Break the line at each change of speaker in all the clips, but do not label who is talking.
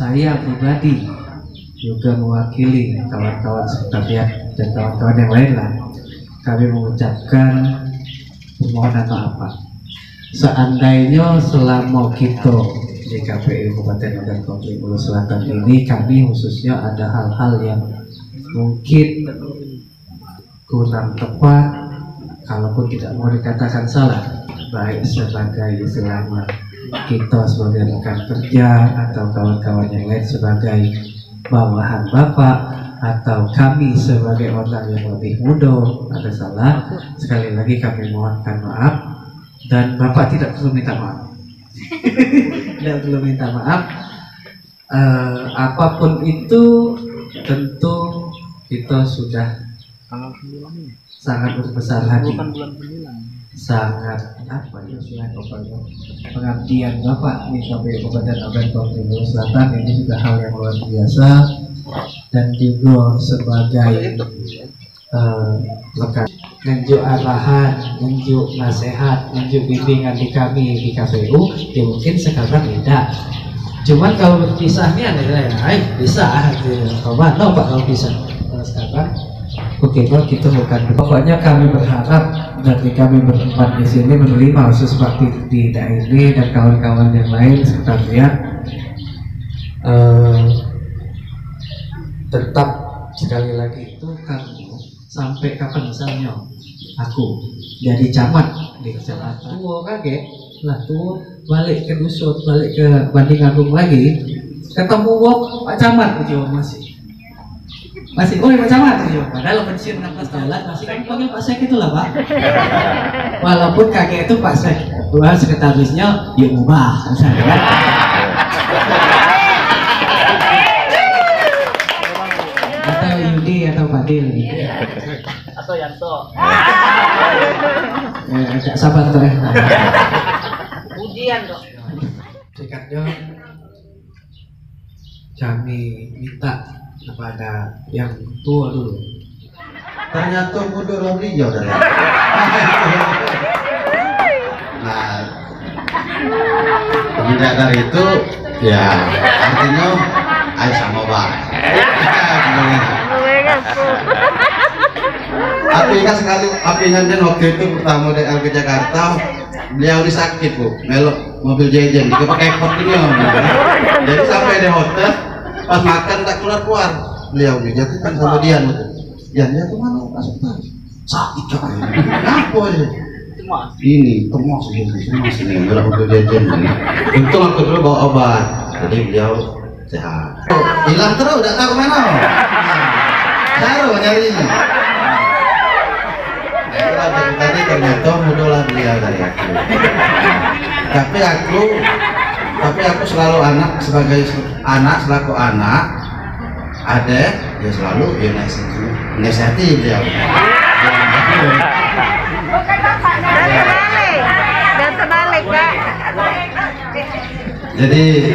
saya pribadi juga mewakili kawan-kawan sekretariat dan kawan-kawan yang lain lah, kami mengucapkan permohonan maaf Pak. Seandainya selama kita di KPU Kabupaten Ogan Komering Ulu Selatan ini, kami khususnya ada hal-hal yang mungkin kurang tepat, kalaupun tidak mau dikatakan salah, baik sebagai selama kita sebagai rekan kerja atau kawan-kawan yang lain sebagai bawahan Bapak atau kami sebagai orang yang lebih muda ada salah, sekali lagi kami mohonkan maaf dan Bapak tidak perlu minta maaf. Tidak perlu minta maaf. Apapun itu tentu kita sudah sangat berbesar hati, sangat pengabdian Bapak di KPU Kabupaten Ogan Komering Ulu Selatan ini juga hal yang luar biasa, dan juga sebagai rekan nunjuk arahan, nunjuk nasihat, nunjuk bimbingan di kami di KPU, ya mungkin sekarang tidak. Cuman kalau berpisahnya adalah bisa, coba no Pak kalau bisa. Kalau sekarang oke, kalau kita bukan. Pokoknya kami berharap dari kami berempat di sini menerima khusus Pak Tidak ini dan kawan-kawan yang lain sekretariat tetap sekali lagi itu kamu sampai kapan misalnya aku jadi camat di kecamatan tua kaget lah tuh balik ke dusun, balik ke Banding Agung lagi ketemu Pak Camat gitu masih oh Pak Camat gitu, padahal pensiun 16 tahun masih kan panggil Pak Sek itulah Pak. Walaupun kakek itu Pak Sek, sekretarisnya ya ubah misalnya kan. Atau Yudi atau Fadil gitu.
Atau Yanto.
Agak sabar tuh
Ujian dong.
Sikapnya kami minta kepada yang tua dulu.
Ternyata mundur beliau dari. Nah, kemudian dari itu ya artinya ayo sama baik. Aku ingat sekali, aku ingat waktu itu pertama dari ke Jakarta, beliau sakit Bu, melok mobil jejen, dia pakai ekor ini jadi sampai di hotel, pas makan tak keluar beliau jatuh kan sama Dian Diannya tuh mana pas sakit kan apa ini temas ini melok mobil jejen untung aku dulu bawa obat, jadi beliau sehat. Hilang terus, udah tahu mana taruh nyarinya. Tadi ternyata mudah beliau dari aku. Tapi aku selalu sebagai anak selaku anak, ada ya selalu ya nasihati beliau.
Dan terbalik Pak.
Jadi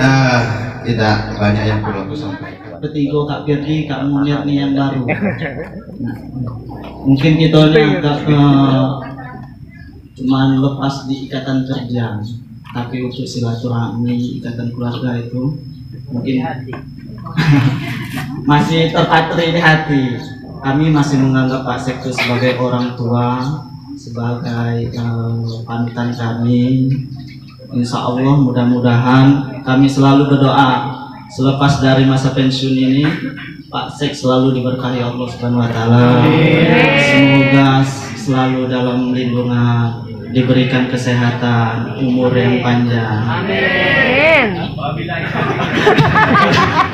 tidak banyak yang perlu aku sampaikan.
Bertiga Kak Firdi, Kak Munir nih yang baru. Mungkin kita agak cuman lepas di ikatan kerja, tapi untuk silaturahmi ikatan keluarga itu mungkin masih terpatri di hati. Kami masih menganggap Pak Sektu sebagai orang tua, sebagai panutan kami. Insya Allah mudah-mudahan kami selalu berdoa selepas dari masa pensiun ini Pak Sek selalu diberkahi Allah Subhanahu wa taala. Semoga selalu dalam lindungan, diberikan kesehatan, umur yang panjang.
Amin.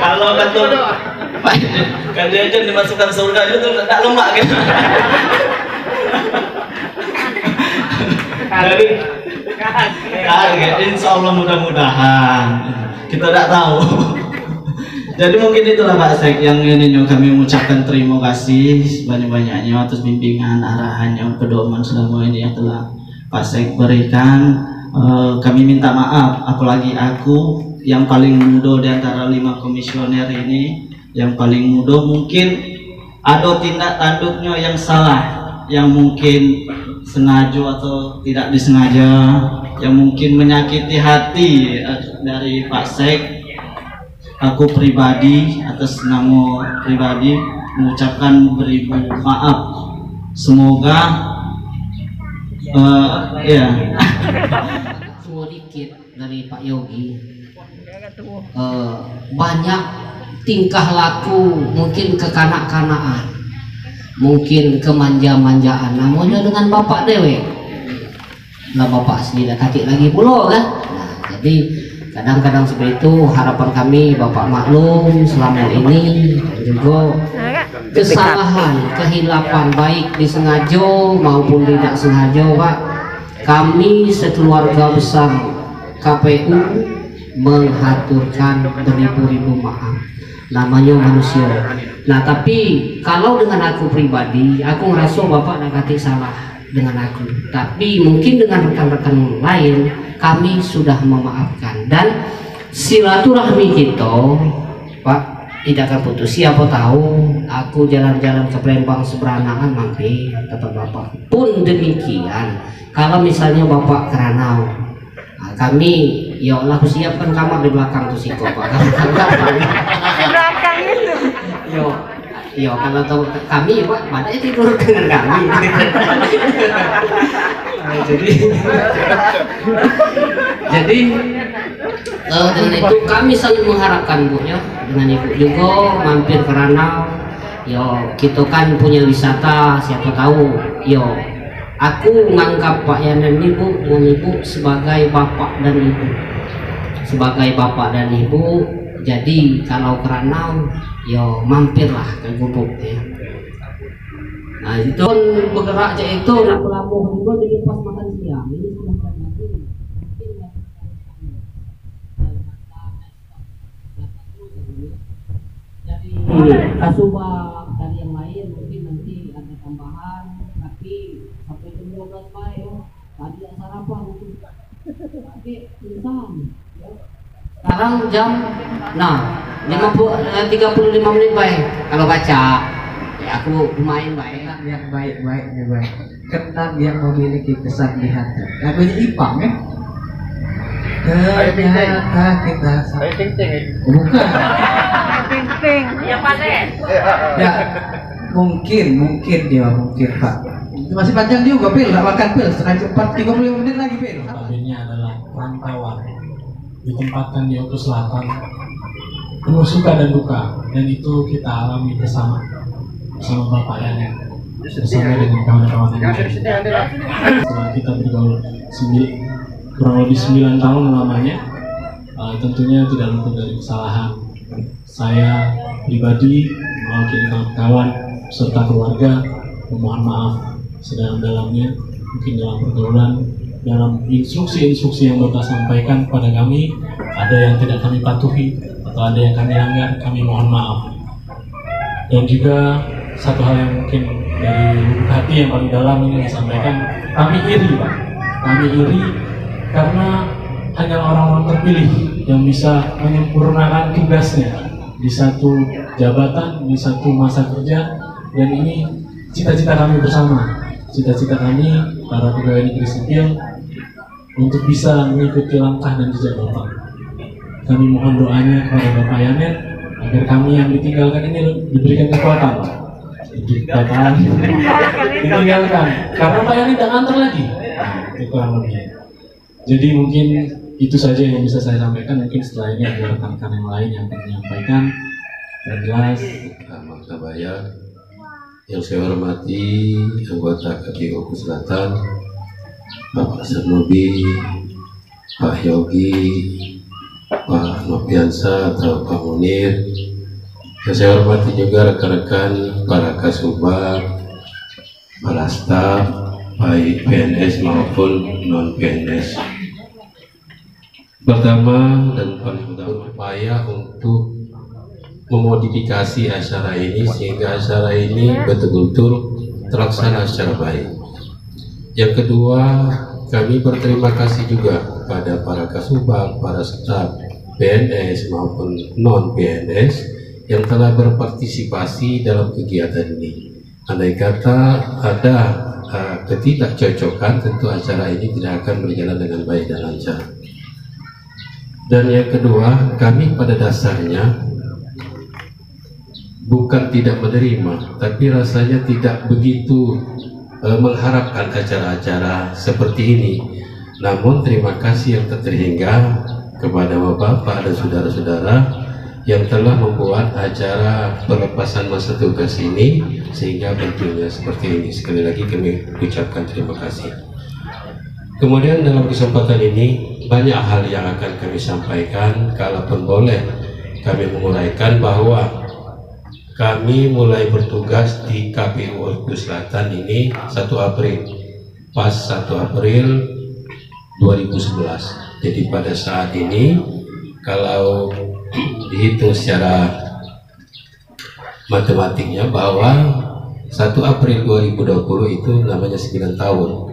Kalau kan dia aja dimasukkan surga itu tak lemak gitu. Jadi insya Allah mudah-mudahan kita tidak tahu. Jadi mungkin itulah Pak Sek yang ini kami mengucapkan terima kasih sebanyak-banyaknya atas bimbingan arahannya pedoman selama ini yang telah Pak Sek berikan. Kami minta maaf, apalagi aku yang paling muda di antara 5 komisioner ini, yang paling muda mungkin ada tindak tanduknya yang salah, yang mungkin sengaja atau tidak disengaja, yang mungkin menyakiti hati dari Pak Sek. aku pribadi atas nama pribadi mengucapkan beribu maaf. Semoga ya
semua dikit dari Pak Yogi. Banyak tingkah laku mungkin kekanak-kanaan, mungkin kemanja-manjaan, namanya dengan bapak dewe lah, bapak sendiri kaki lagi pulau kan. Nah, jadi kadang-kadang seperti itu. Harapan kami bapak maklum selama ini, dan juga kesalahan, kehilapan baik disengaja maupun tidak sengaja Pak, kami sekeluarga besar KPU menghaturkan beribu-ribu maaf, namanya manusia. Nah, tapi kalau dengan aku pribadi, aku ngerasa bapak nakati salah dengan aku, tapi mungkin dengan rekan-rekan lain kami sudah memaafkan, dan silaturahmi kita Pak tidak akan putus. Siapa tahu aku jalan-jalan ke Palembang seberanaan mampir tempat bapak pun demikian. Kalau misalnya bapak keranau, nah, kami ya Allah, aku siapkan kamar di belakang tuh si Pak.
Di belakang itu.
Yo kalau tahu kami Pak, mana tidur dengan kami. jadi dengan itu kami saling mengharapkan Bu ya, dengan ibu juga mampir ke Ranau. Yo kita kan punya wisata, siapa tahu. Yo aku menganggap Pak Yanen Ibu dengan Ibu sebagai bapak dan ibu, sebagai bapak dan ibu. Jadi kalau ke Ranau, yo mampirlah ke Gubuk ya. Nah itu pun bergerak aja itu nak pelabuh juga, jadi pas makan siang ini sudah terjadi. Jadi kasubag dan yang lain mungkin nanti ada tambahan, tapi sampai jam 12 Pak ya. Tadi sarapan itu, tapi insan. Sekarang jam 35 menit baik. Kalau baca ya aku lumayan baik.
Yang baik-baiknya baik, kenang yang memiliki kesan di hati. Lagunya Ipang ya. Ternyata kita bukan.
Ting-ting.
Ya Pak deh.
Ya mungkin Pak. Masih panjang juga Pil, nggak makan Pil. Setengah cepat 35 menit lagi Pil.
Notabene adalah rantauan, ditempatkan di Oku Selatan, penuh suka dan duka, dan itu kita alami bersama Bapak Yanen, bersama dengan kawan-kawan yang lain. Setelah kita bergaul kurang lebih 9 tahun lamanya, tentunya tidak luput dari kesalahan. Saya pribadi mewakili kawan-kawan serta keluarga memohon maaf sedalam-dalamnya, mungkin dalam pergaulan, dalam instruksi-instruksi yang Bapak sampaikan kepada kami, ada yang tidak kami patuhi atau ada yang kami langgar, kami mohon maaf. Dan juga satu hal yang mungkin dari lubuk hati yang paling dalam ini disampaikan, kami iri Pak, kami iri karena hanya orang-orang terpilih yang bisa menyempurnakan tugasnya di satu jabatan, di satu masa kerja, dan ini cita-cita kami bersama, cita-cita kami para pegawai negeri sipil untuk bisa mengikuti langkah dan jejak Bapak. Kami mohon doanya kepada Bapak Yanen agar kami yang ditinggalkan ini diberikan kekuatan, ditinggalkan, karena Pak Yanen tidak ngantor lagi. Nah, itu kurang lebih. Jadi mungkin itu saja yang bisa saya sampaikan. Mungkin setelah ini ada rekan-rekan yang lain yang akan menyampaikan. Dan jelas,
Maktabaya yang saya hormati anggota KPU Oku Selatan, Bapak Sanubi, Pak Yogi, Pak Nopiansa atau Pak Munir. Yang saya hormati juga rekan-rekan para kasubag, para staf, baik PNS maupun non PNS. Pertama dan paling utama, upaya untuk memodifikasi acara ini sehingga acara ini betul-betul terlaksana secara baik. Yang kedua, kami berterima kasih juga pada para kasubag, para staf PNS maupun non PNS yang telah berpartisipasi dalam kegiatan ini. Andai kata ada ketidakcocokan, tentu acara ini tidak akan berjalan dengan baik dan lancar. Dan yang kedua, kami pada dasarnya bukan tidak menerima, tapi rasanya tidak begitu mengharapkan acara-acara seperti ini. Namun terima kasih yang terhingga kepada Bapak dan saudara-saudara yang telah membuat acara pelepasan masa tugas ini sehingga bentuknya seperti ini. Sekali lagi kami ucapkan terima kasih. Kemudian dalam kesempatan ini banyak hal yang akan kami sampaikan. Kalaupun boleh kami menguraikan bahwa kami mulai bertugas di KPU Oku Selatan ini 1 April, pas 1 April 2011. Jadi pada saat ini kalau dihitung secara matematiknya bahwa 1 April 2020 itu namanya 9 tahun.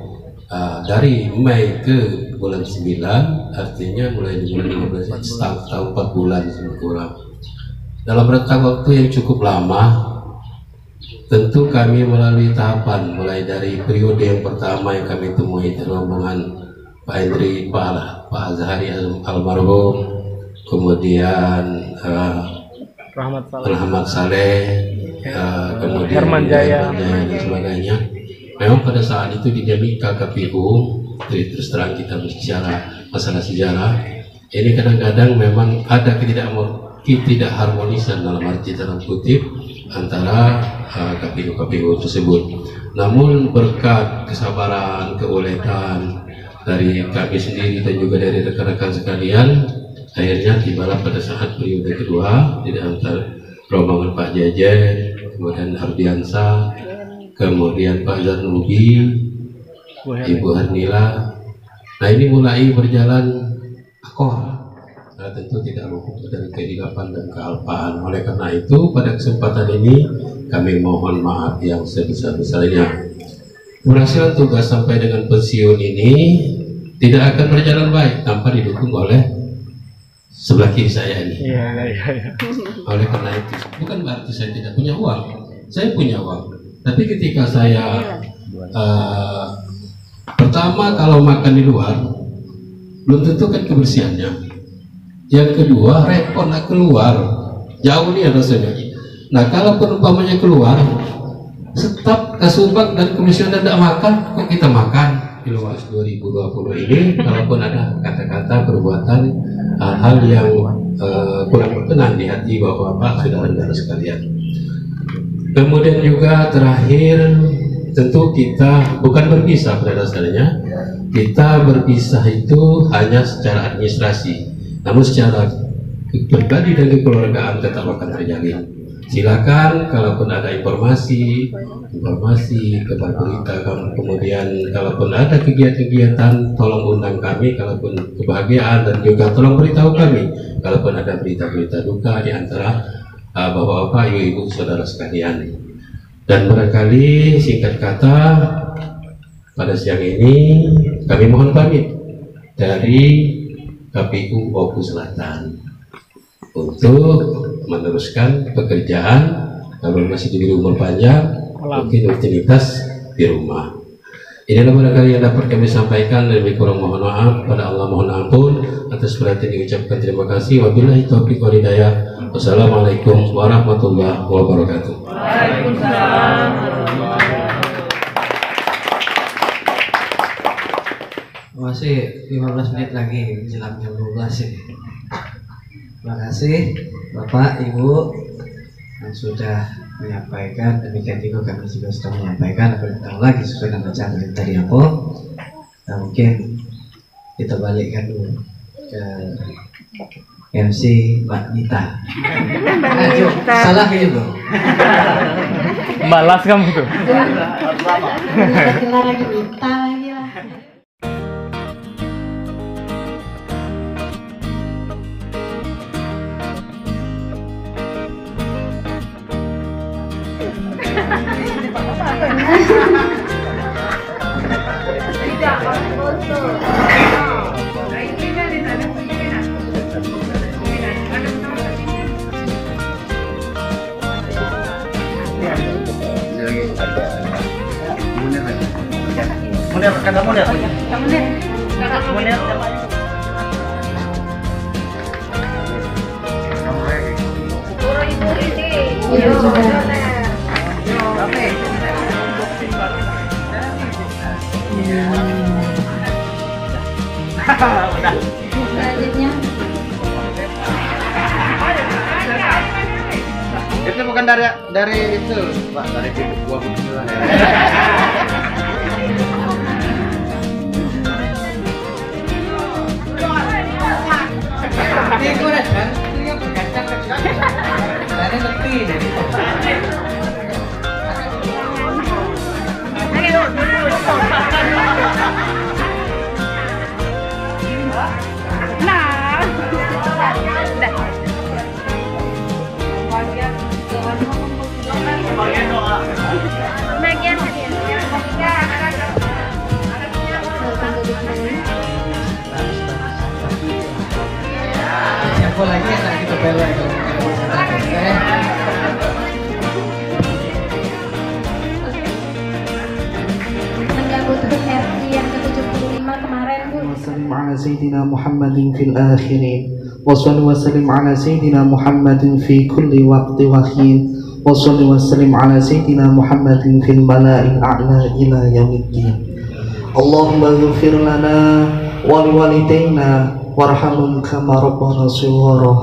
Dari Mei ke bulan 9 artinya mulai di bulan 15 tahun 4 bulan kurang. Dalam rentang waktu yang cukup lama, tentu kami melalui tahapan mulai dari periode yang pertama yang kami temui rombongan Pak Hendri, Pak Azhari almarhum, kemudian Rahmat Saleh, kemudian
Herman Jaya
dan sebagainya. Memang pada saat itu dinamika KPU, terus terang kita berbicara masalah sejarah, ini kadang-kadang memang ada ketidakharmonisan dalam arti dalam kutip antara KPU tersebut. Namun berkat kesabaran, keuletan dari kami sendiri dan juga dari rekan-rekan sekalian, akhirnya tibalah pada saat periode kedua di antara rombongan Pak Jejen, kemudian Ardiansa, kemudian Pak Zarnubi, Ibu Hernila. Nah ini mulai berjalan akor. Nah, tentu tidak luput dari kehidupan dan kealpaan. Oleh karena itu pada kesempatan ini kami mohon maaf yang sebesar-besarnya. Keberhasilan tugas sampai dengan pensiun ini tidak akan berjalan baik tanpa didukung oleh sebelah kiri saya ini. Oleh karena itu bukan berarti saya tidak punya uang. Saya punya uang. Tapi ketika saya pertama kalau makan di luar belum tentu kan kebersihannya. Yang kedua repot nak keluar, jauh nih rasanya. Nah kalau umpamanya keluar, staf Kasubag dan komisioner tidak makan, kok kita makan? Di luar 2020 ini, kalaupun ada kata-kata perbuatan hal yang kurang berkenan di hati bapak-bapak saudara-saudara sekalian. Kemudian juga terakhir tentu kita bukan berpisah pada dasarnya, kita berpisah itu hanya secara administrasi, namun secara pribadi dan kekeluargaan tetap akan terjalin. Silakan kalaupun ada informasi kepada berita, kemudian kalaupun ada kegiatan tolong undang kami, kalaupun kebahagiaan, dan juga tolong beritahu kami kalaupun ada berita-berita duka di antara bapak-bapak, ibu-ibu, saudara sekalian. Dan barangkali singkat kata pada siang ini kami mohon pamit dari KPU Oku Selatan untuk meneruskan pekerjaan. Kalau masih diberi umur panjang, mungkin rutinitas di rumah. Inilah barangkali yang dapat kami sampaikan, dan lebih kurang mohon maaf. Pada Allah mohon ampun. Atas perhatian diucapkan terima kasih. Wabillahi taufiq wal hidayah. Wassalamualaikum warahmatullahi wabarakatuh.
Waalaikumsalam.
Masih 15 menit lagi menjelang jam 12 ini. Terima kasih Bapak, Ibu yang sudah menyampaikan. Demikian juga kami juga sudah menyampaikan. Apa yang tahu lagi sesuai dengan bacaan dari tadi apa. Nah, mungkin kita balikkan dulu ke MC Mbak Nita. Salah kayaknya bro.
Balas kamu tuh.
Kita lagi Nita lagi lah.
Munir, kata Munir.
Ibu juga. Selanjutnya
Itu bukan dari itu, Pak, dari buah buah.
Siapa lagi yang nak kita belai kalau
menyambut HUT RI yang ke-75 kemarin, Bu.
وسلم على سيدنا محمد في الآخرين وصل وسلم على سيدنا محمد في كل وقت وحين وصل وسلم على سيدنا محمد في الملأ الأعلى إلى يوم الدين اللهم اغفر لنا ولوالدينا وارحمهم كما ربنا صغارا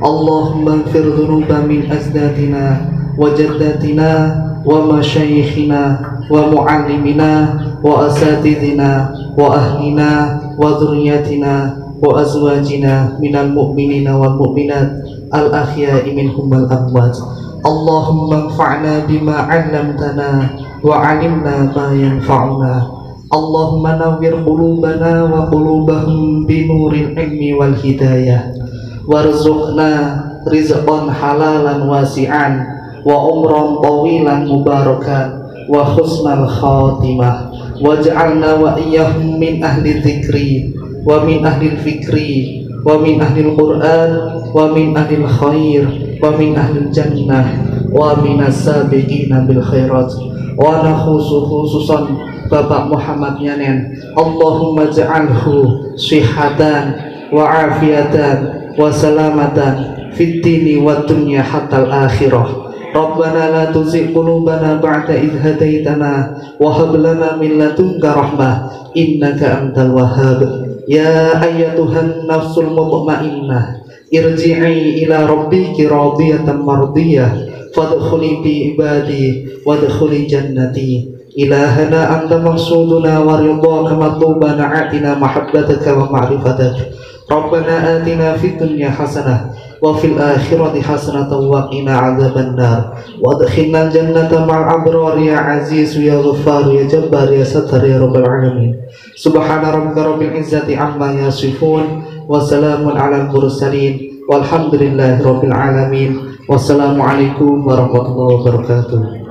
اللهم اغفر ذنوب من أجدادنا وجداتنا ومشايخنا ومعلمنا وأساتذنا وأهلنا وذرياتنا وأزواجنا من المؤمنين والمؤمنات الأحياء منهم والأموات اللهم انفعنا بما علمتنا وعلمنا ما ينفعنا اللهم نور قلوبنا وقلوبهم بنور العلم والهداية وارزقنا رزقا حلالا واسعا وعمرا طويلا مباركا وحسن الخاتمة واجعلنا وإياهم من أهل الذكر ومن أهل الفكر ومن أهل القرآن ومن أهل الخير ومن أهل الجنة ومن السابقين بالخيرات خصوصا Bapak Muhammad Yanen Allahumma ja'alhu sihatan wa afiatan wa salamatan fid dini wa dunya hatta al-akhirah Rabbana la tuzigh qulubana ba'da idh hadaitana wa hab lana min ladunka rahmah innaka antal wahhab ya ayyatuhan nafsul mutmainnah irji'i ila rabbiki radiyatan mardiyah fadkhuli bi ibadi wadkhuli jannati ilahana anta maqsuduna wa ridhaka matlubana atina mahabbataka wa ma'rifataka Rabbana atina fid dunya hasanah wa fil akhirati hasanatan wa qina adzaban nar wa adkhilna jannata ma'al abrar ya aziz ya ghaffar ya jabbar ya sattar ya rabbal alamin subhana rabbika rabbil izzati amma yasifun wa salamun alal mursalin walhamdulillahi rabbil alamin wassalamu alaikum warahmatullahi wabarakatuh.